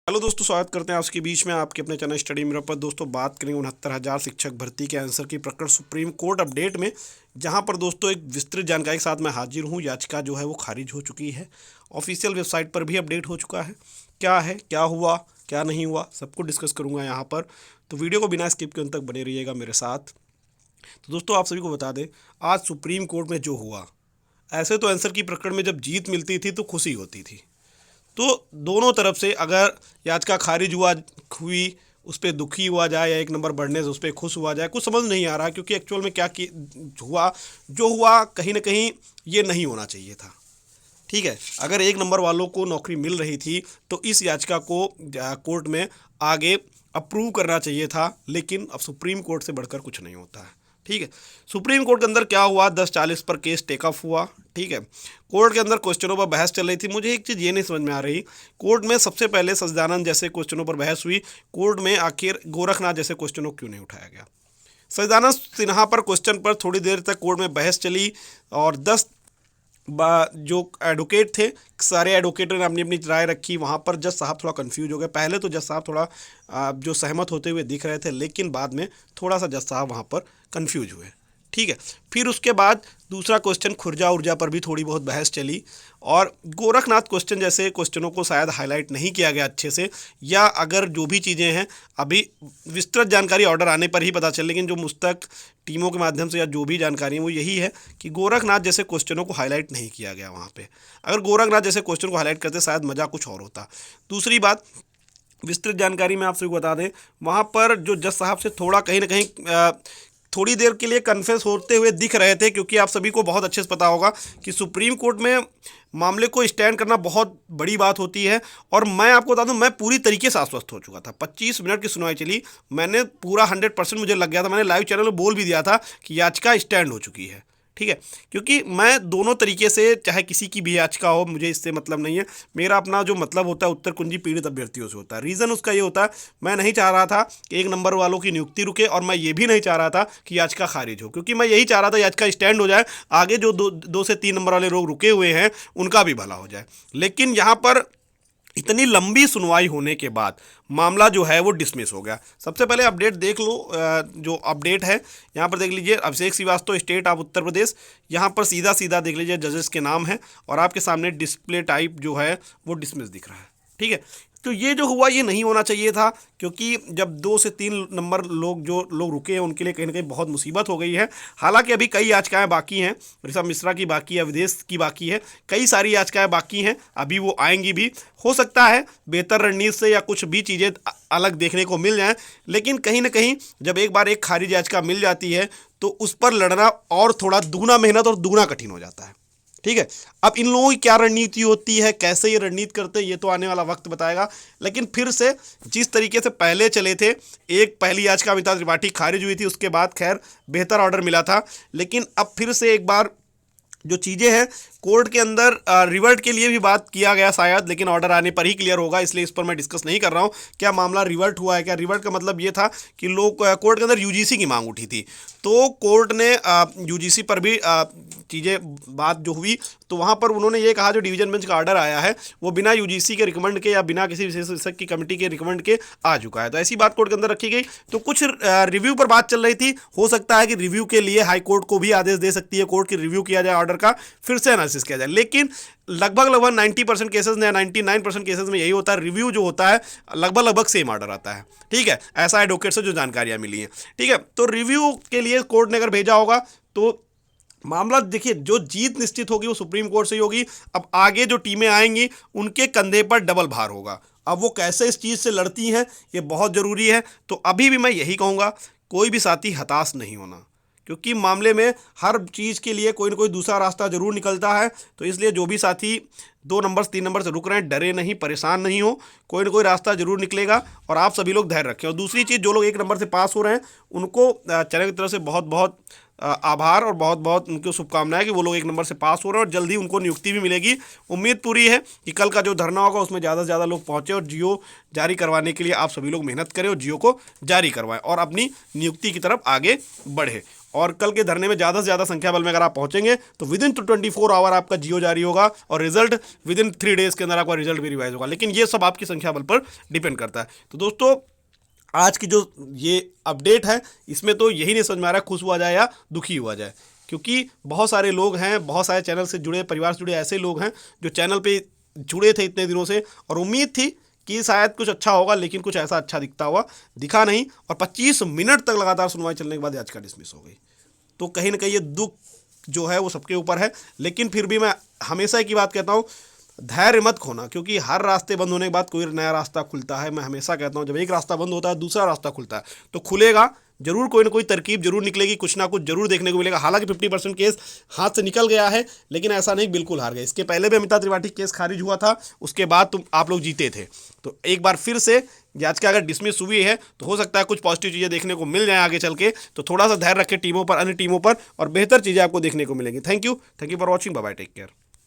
Hello दोस्तों, स्वागत करते हैं आपके बीच में आपके अपने चैनल स्टडी मिरर पर। दोस्तों बात करेंगे 69,000 शिक्षक भर्ती के आंसर की प्रकरण सुप्रीम कोर्ट अपडेट में, जहां पर दोस्तों एक विस्तृत जानकारी के साथ मैं हाजिर हूं। याचिका जो है वो खारिज हो चुकी है, ऑफिशियल वेबसाइट पर भी अपडेट हो चुका है, क्या हुआ क्या नहीं हुआ सब कुछ डिस्कस करूँगा यहाँ पर। तो वीडियो को बिना स्किप के अंत तक बने रहिएगा मेरे साथ। तो दोस्तों आप सभी को बता दें, आज सुप्रीम कोर्ट में जो हुआ, ऐसे तो आंसर की प्रकरण में जब जीत मिलती थी तो खुशी होती थी। तो दोनों तरफ से अगर याचिका खारिज हुई उस पर दुखी हुआ जाए या एक नंबर बढ़ने से उस पर खुश हुआ जाए, कुछ समझ नहीं आ रहा, क्योंकि एक्चुअल में क्या हुआ, जो हुआ कहीं ना कहीं ये नहीं होना चाहिए था। ठीक है, अगर एक नंबर वालों को नौकरी मिल रही थी तो इस याचिका को कोर्ट में आगे अप्रूव करना चाहिए था, लेकिन अब सुप्रीम कोर्ट से बढ़कर कुछ नहीं होता है। ठीक है, सुप्रीम कोर्ट के अंदर क्या हुआ, 10:40 पर केस टेक ऑफ हुआ। ठीक है, कोर्ट के अंदर क्वेश्चनों पर बहस चल रही थी। मुझे एक चीज़ ये नहीं समझ में आ रही, कोर्ट में सबसे पहले सच्चिदानंद जैसे क्वेश्चनों पर बहस हुई, कोर्ट में आखिर गोरखनाथ जैसे क्वेश्चनों को क्यों नहीं उठाया गया। सच्चिदानंद सिन्हा पर क्वेश्चन पर थोड़ी देर तक कोर्ट में बहस चली और 10 जो एडवोकेट थे, सारे एडवोकेटों ने अपनी अपनी राय रखी। वहाँ पर जज साहब थोड़ा कंफ्यूज हो गए। पहले तो जज साहब थोड़ा जो सहमत होते हुए दिख रहे थे, लेकिन बाद में थोड़ा सा जज साहब वहाँ पर कंफ्यूज हुए। ठीक है, फिर उसके बाद दूसरा क्वेश्चन खुर्जा उर्जा पर भी थोड़ी बहुत बहस चली, और गोरखनाथ क्वेश्चन जैसे क्वेश्चनों को शायद हाईलाइट नहीं किया गया अच्छे से, या अगर जो भी चीज़ें हैं अभी विस्तृत जानकारी ऑर्डर आने पर ही पता चल, लेकिन जो मुस्तक टीमों के माध्यम से या जो भी जानकारी है वो यही है कि गोरखनाथ जैसे क्वेश्चनों को हाईलाइट नहीं किया गया वहाँ पे। अगर गोरखनाथ जैसे क्वेश्चन को हाईलाइट करते शायद मज़ा कुछ और होता। दूसरी बात, विस्तृत जानकारी में आप सभी को बता दें, वहाँ पर जो जज साहब से थोड़ा कहीं ना कहीं थोड़ी देर के लिए कन्फ्यूज होते हुए दिख रहे थे, क्योंकि आप सभी को बहुत अच्छे से पता होगा कि सुप्रीम कोर्ट में मामले को स्टैंड करना बहुत बड़ी बात होती है। और मैं आपको बता दूं, मैं पूरी तरीके से आश्वस्त हो चुका था। 25 मिनट की सुनवाई चली, मैंने पूरा 100% मुझे लग गया था। मैंने लाइव चैनल में बोल भी दिया था कि याचिका स्टैंड हो चुकी है। ठीक है, क्योंकि मैं दोनों तरीके से, चाहे किसी की भी याचिका हो, मुझे इससे मतलब नहीं है। मेरा अपना जो मतलब होता है उत्तर कुंजी पीड़ित अभ्यर्थियों से होता है। रीज़न उसका ये होता है, मैं नहीं चाह रहा था कि एक नंबर वालों की नियुक्ति रुके, और मैं ये भी नहीं चाह रहा था कि याचिका खारिज हो, क्योंकि मैं यही चाह रहा था याचिका स्टैंड हो जाए, आगे जो दो से तीन नंबर वाले लोग रुके हुए हैं उनका भी भला हो जाए। लेकिन यहाँ पर इतनी लंबी सुनवाई होने के बाद मामला जो है वो डिसमिस हो गया। सबसे पहले अपडेट देख लो, जो अपडेट है यहाँ पर देख लीजिए, अभिषेक श्रीवास्तव, स्टेट ऑफ उत्तर प्रदेश। यहाँ पर सीधा सीधा देख लीजिए जजेस के नाम है, और आपके सामने डिस्प्ले टाइप जो है वो डिसमिस दिख रहा है। ठीक है, तो ये जो हुआ ये नहीं होना चाहिए था, क्योंकि जब 2 से 3 नंबर जो लोग रुके हैं उनके लिए कहीं ना कहीं बहुत मुसीबत हो गई है। हालांकि अभी कई याचिकाएं बाकी हैं, ऋषभ मिश्रा की बाकी है, विदेश की बाकी है, कई सारी याचिकाएं बाकी हैं, अभी वो आएंगी भी। हो सकता है बेहतर रणनीति से या कुछ भी चीज़ें अलग देखने को मिल जाएं, लेकिन कहीं ना कहीं जब एक बार एक खारिज याचिका मिल जाती है तो उस पर लड़ना और थोड़ा दुगना मेहनत और दुगना कठिन हो जाता है। ठीक है, अब इन लोगों की क्या रणनीति होती है, कैसे ये रणनीति करते हैं, ये तो आने वाला वक्त बताएगा। लेकिन फिर से जिस तरीके से पहले चले थे, एक पहली याचिका अमिताभ त्रिपाठी खारिज हुई थी, उसके बाद खैर बेहतर ऑर्डर मिला था, लेकिन अब फिर से एक बार जो चीज़ें हैं कोर्ट के अंदर रिवर्ट के लिए भी बात किया गया शायद, लेकिन ऑर्डर आने पर ही क्लियर होगा, इसलिए इस पर मैं डिस्कस नहीं कर रहा हूँ। क्या मामला रिवर्ट हुआ है, क्या रिवर्ट का मतलब ये था कि लोग कोर्ट के अंदर यूजीसी की मांग उठी थी, तो कोर्ट ने यूजीसी पर भी चीज़ें बात जो हुई, तो वहाँ पर उन्होंने ये कहा जो डिवीजन बेंच का ऑर्डर आया है वो बिना यूजीसी के रिकमेंड के या बिना किसी विशेषज्ञ की कमेटी के रिकमेंड के आ चुका है। तो ऐसी बात कोर्ट के अंदर रखी गई। तो कुछ रिव्यू पर बात चल रही थी, हो सकता है कि रिव्यू के लिए हाई कोर्ट को भी आदेश दे सकती है कोर्ट की रिव्यू किया जाए ऑर्डर का, फिर से एनालिसिस किया जाए। लेकिन लगभग 90% केसेस में या 99% केसेस में यही होता है, रिव्यू जो होता है लगभग सेम ऑर्डर आता है। ठीक है, ऐसा एडवोकेट से जो जानकारियां मिली हैं। ठीक है, तो रिव्यू के लिए कोर्ट ने अगर भेजा होगा तो मामला देखिए, जो जीत निश्चित होगी वो सुप्रीम कोर्ट से ही होगी। अब आगे जो टीमें आएंगी उनके कंधे पर डबल भार होगा। अब वो कैसे इस चीज़ से लड़ती हैं ये बहुत ज़रूरी है। तो अभी भी मैं यही कहूँगा, कोई भी साथी हताश नहीं होना, क्योंकि मामले में हर चीज़ के लिए कोई ना कोई दूसरा रास्ता जरूर निकलता है। तो इसलिए जो भी साथी 2 नंबर 3 नंबर से रुक रहे हैं, डरे नहीं, परेशान नहीं हो, कोई ना कोई रास्ता जरूर निकलेगा, और आप सभी लोग धैर्य रखें। और दूसरी चीज़, जो लोग 1 नंबर से पास हो रहे हैं उनको चैनल की तरफ से बहुत बहुत आभार और बहुत बहुत उनको शुभकामनाएं कि वो लोग 1 नंबर से पास हो रहे हैं, और जल्दी उनको नियुक्ति भी मिलेगी। उम्मीद पूरी है कि कल का जो धरना होगा उसमें ज़्यादा से ज़्यादा लोग पहुँचे, और जियो जारी करवाने के लिए आप सभी लोग मेहनत करें और जियो को जारी करवाएं और अपनी नियुक्ति की तरफ आगे बढ़े। और कल के धरने में ज़्यादा से ज़्यादा संख्या बल में अगर आप पहुंचेंगे तो विद इन 24 आवर आपका जियो जारी होगा और रिजल्ट विद इन 3 डेज़ के अंदर आपका रिजल्ट भी रिवाइज होगा। लेकिन ये सब आपकी संख्या बल पर डिपेंड करता है। तो दोस्तों आज की जो ये अपडेट है इसमें तो यही नहीं समझ में आ रहा है खुश हुआ जाए या दुखी हुआ जाए, क्योंकि बहुत सारे लोग हैं, बहुत सारे चैनल से जुड़े, परिवार से जुड़े ऐसे लोग हैं जो चैनल पे जुड़े थे इतने दिनों से और उम्मीद थी कि शायद कुछ अच्छा होगा, लेकिन कुछ ऐसा अच्छा दिखा नहीं और 25 मिनट तक लगातार सुनवाई चलने के बाद याचिका डिसमिस हो गई। तो कहीं ना कहीं ये दुख जो है वो सबके ऊपर है। लेकिन फिर भी मैं हमेशा एक ही बात कहता हूँ, धैर्य मत खोना, क्योंकि हर रास्ते बंद होने के बाद कोई नया रास्ता खुलता है। मैं हमेशा कहता हूँ जब एक रास्ता बंद होता है दूसरा रास्ता खुलता है, तो खुलेगा जरूर, कोई ना कोई तरकीब जरूर निकलेगी, कुछ ना कुछ जरूर देखने को मिलेगा। हालांकि 50% केस हाथ से निकल गया है, लेकिन ऐसा नहीं बिल्कुल हार गए। इसके पहले भी अमिता त्रिपाठी केस खारिज हुआ था, उसके बाद आप लोग जीते थे। तो एक बार फिर से याचिका अगर डिसमिस हुई है तो हो सकता है कुछ पॉजिटिव चीज़ें देखने को मिल जाए आगे चल के। तो थोड़ा सा धैर्य रखें टीमों पर, अन्य टीमों पर, और बेहतर चीज़ें आपको देखने को मिलेंगी। Thank you for watching, bye bye, take care.